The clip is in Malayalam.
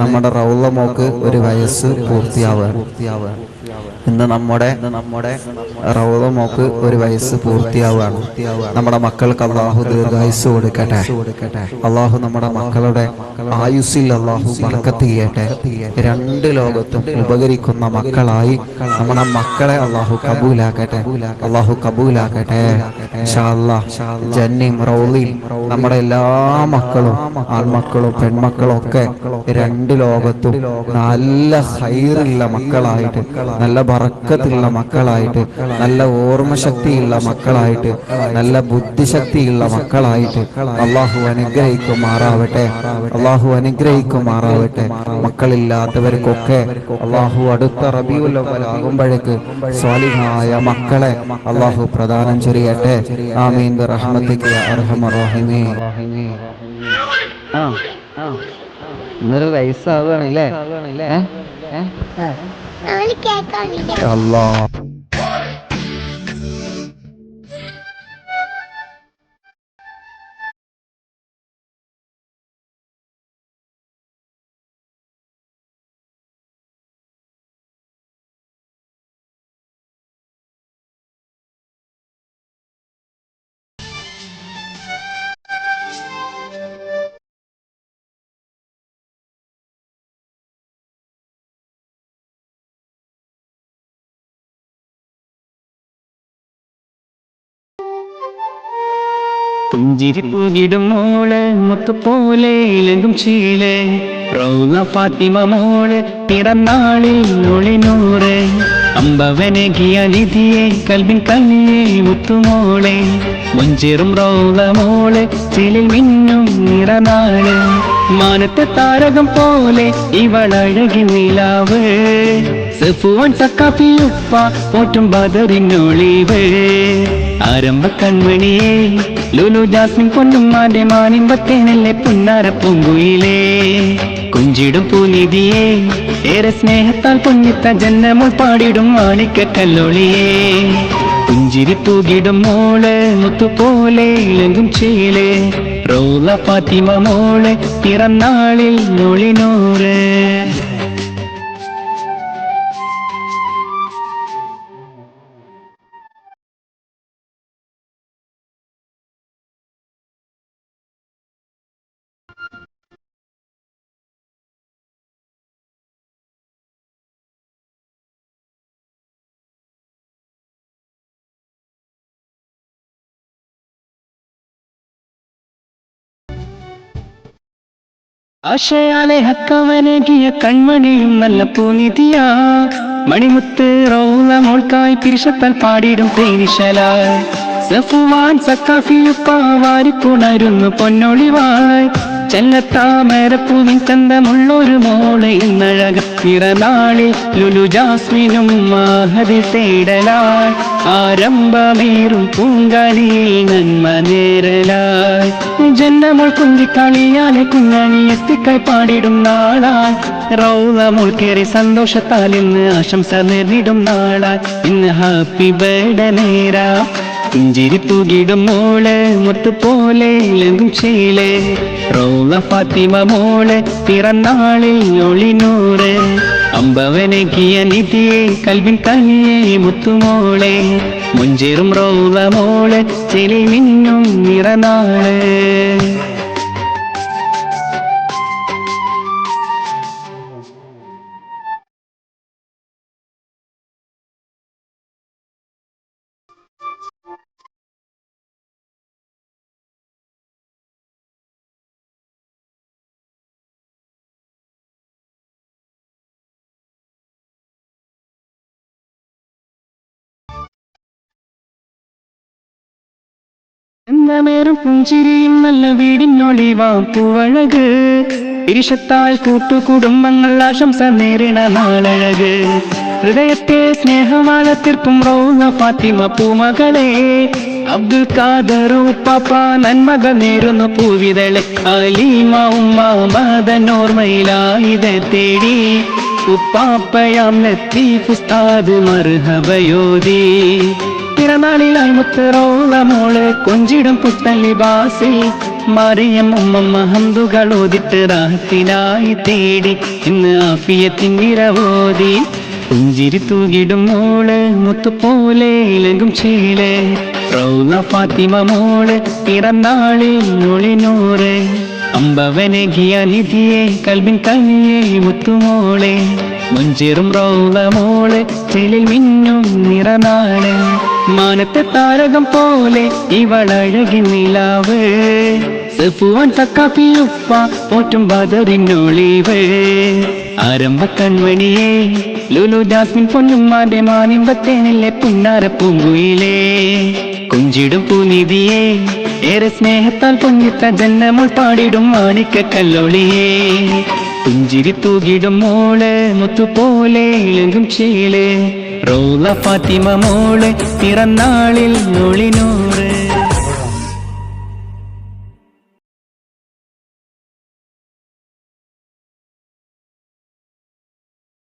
നമ്മുടെ റൗള മോക്ക് ഒരു വയസ്സ് പൂർത്തിയാവുകയാണ്. ഇന്ന് നമ്മുടെ റൗള മോക്ക് ഒരു വയസ്സ് പൂർത്തിയാവുകയാണ്. നമ്മുടെ മക്കൾക്ക് അള്ളാഹു ദീർഘായുസ് കൊടുക്കട്ടെ. അള്ളാഹു നമ്മുടെ മക്കളുടെ ആയുസ്സിൽ അള്ളാഹു ബർക്കത്ത് ചെയ്യട്ടെ. രണ്ട് ലോകത്തും ഉപകരിക്കുന്ന മക്കളായി നമ്മുടെ മക്കളെ അള്ളാഹു കബൂലാക്കട്ടെ. അള്ളാഹു കബൂലാക്കട്ടെ. ഇൻഷാ അല്ലാഹ് ജന്നയും റൗളയും നമ്മുടെ എല്ലാ മക്കളും, ആൺമക്കളും പെൺമക്കളും ഒക്കെ രണ്ട് ലോകത്തും നല്ല ഹൈറുള്ള മക്കളായിട്ട്, നല്ല ബറക്കത്തുള്ള മക്കളായിട്ട്, നല്ല ഓർമ്മശക്തിയുള്ള മക്കളായിട്ട്, നല്ല ബുദ്ധിശക്തിയുള്ള മക്കളായിട്ട് അള്ളാഹു അനുഗ്രഹിക്കുമാറാവട്ടെ. അള്ളാഹു അനുഗ്രഹിക്കുമാറാവട്ടെ. മക്കളില്ലാത്തവർക്കൊക്കെ അള്ളാഹു അടുത്ത റബീഉൽ അവ്വൽ ആകുമ്പോഴേക്ക് സ്വാലിഹായ മക്കളെ അള്ളാഹു പ്രദാനം ചെയ്യട്ടെ. ആമീൻ ബിറഹ്മതിക യാ അർഹമർ റഹീമീൻ. ഇന്നൊരു വയസ്സാവുകയാണല്ലേ? അല്ലാഹ് പുഞ്ചിരി പൂകിടും മോള് മുത്തുപോലെ ഇലകും ചീല് റൗള ഫാത്തിമ മോള് പിറന്നാളിൽ ഒളിനൂറ് അമ്പവനകിയ നിധിയെ കൽബിൻ കണ്ണിയെ മുത്തുമോളെ മഞ്ചേറും റൗള മോള് ചിലിൽ മിന്നും നിറനാള് മാനത്തെ താരകം പോലെ ഇവളഴകി നിലാവ് സഫുവാൻ സക്കാഫിയുപ്പ പോറ്റും ബദറിനൊളിവ് ആരംഭ കൺമണിയേ ലുലു ജാസ്മിൻ പൊന്നുമാന്റെ മാനിമ്പത്തേനല്ലേ പുന്നാര പൂങ്കുയിലേ കുഞ്ചിടും പൂനിധിയേ ഏറെ സ്നേഹത്താൽ പൊന്നിത്ത ജന്നമുൾ പാടിടും മാണിക്ക കല്ലോളിയേ പുഞ്ചിരി തൂകിടും മോള് മുത്തുപോലെ ഇളകും ചേല് റൗള ഫാത്തിമ മോള് പിറന്നാളിൽ ഒളിനൂറ്. ആശയാലെ ഹക്കവനകിയ കൺമണിയും നല്ല പൂനിധിയാ മണിമുത്ത് റൗള മോൾക്കായി പിരിശത്താൽ പാടിടും തേനിശലായി സഫുവാൻ സക്കാഫിയുപ്പ വാരിപ്പുണരുന്നു പൊന്നൊളിവായി ചെല്ലത്താമരപ്പൂവിൻ ചന്തമുള്ളൊരു മോളെ ഇന്നഴക പിറന്നാളിൽ ലുലു ജാസ്മിനും മാഹതി തേടലായി ആരംഭമേറും പൂങ്കാലിയിൽ നന്മ നേരലായി ജന്നമോൾ കുഞ്ചിക്കളിയാലെ കുഞ്ഞാണി എത്തിക്കായി പാടിടും നാളായി റൗള മോൾക്കേറെ സന്തോഷത്താൽ ഇന്ന് ആശംസ നേരിടും നാളായി ഇന്ന് ഹാപ്പി ബർത്ത്ഡേ നേരാ പുഞ്ചിരി തൂകിടും മോള് മുത്തുപോലെ ഇളകും ചേല് റൗള ഫാത്തിമ മോള് പിറന്നാളിൽ ഒളിനൂറ് അമ്പവനകിയ നിധിയെ കൽബിൻ കനിയെ മുത്തുമോളെ മുഞ്ചേറും റൗള മോള് ചെലി മിന്നും നിറനാള്. എന്നമേറും പുഞ്ചിരിയും നല്ല വീടിനൊളിവാം പൂവഴക് ഇരിശത്താൽ കൂട്ടുകുടുംബങ്ങൾ ആശംസ നേരിട നാളഴക് ഹൃദയത്തെ സ്നേഹവാളത്തിർക്കും റൗള ഫാത്തിമ പൂമകളെ അബ്ദുൽ ഖാദർ ഉപ്പാപ്പ നന്മകൾ നേരുന്നു പൂവിതളെ അലീമ ഉമ്മ മദനോർമയിലായിത തേടി ഉപ്പാപ്പയാം ലത്തീഫ് ഉസ്താദ് മർഹബയോദി പിറന്നാളിലായി മുത്ത് റൗള മോള് കൊഞ്ചിടും പുത്തൻ ലിബാസിൽ മറിയം ഉമ്മമ്മ ഹംദുകൾ ഓതിട്ട് റാഹത്തിനായി തേടി ഇന്ന് ആഫിയത്തിൻ നിറവോതി പുഞ്ചിരി തൂകിടും മോള് മുത്തുപോലെ ഇലങ്കും ചേല് റൗള ഫാത്തിമ മോള് പിറന്നാളിൽ ഒളിനൂറ് അമ്പവനകിയ നിധിയെ കൽബിൻ കനിയെ മുത്തുമോളെ മുഞ്ചേറും റൗള മോള് ചെലിൽ മിന്നും നിറനാള് മാനത്തെ താരകം പോലെ ഇവളഴകി നിലാവ് സഫുവാൻ തക്കാപ്പിയുപ്പ പോറ്റും ബദറിനൊളിവ് ആരംഭ കൺമണിയേ ലുലു ജാസ്മിൻ പൊന്നുമാന്റെ മാനിമ്പത്തേനിലെ പുന്നാര പൂങ്കുയിലേ കുഞ്ചിടും പൂനിധിയേ ഏറെ സ്നേഹത്താൽ പൊങ്ങിത്ത ജന്നമുൾ പാടിടും മാണിക്ക കല്ലോളിയേ പുഞ്ചിരി തൂകിടും മോള് മുത്തുപോലെ ഇളകും ചേല് റൗള ഫാത്തിമ മോള് പിറന്നാളിൽ ഒളിനൂറ്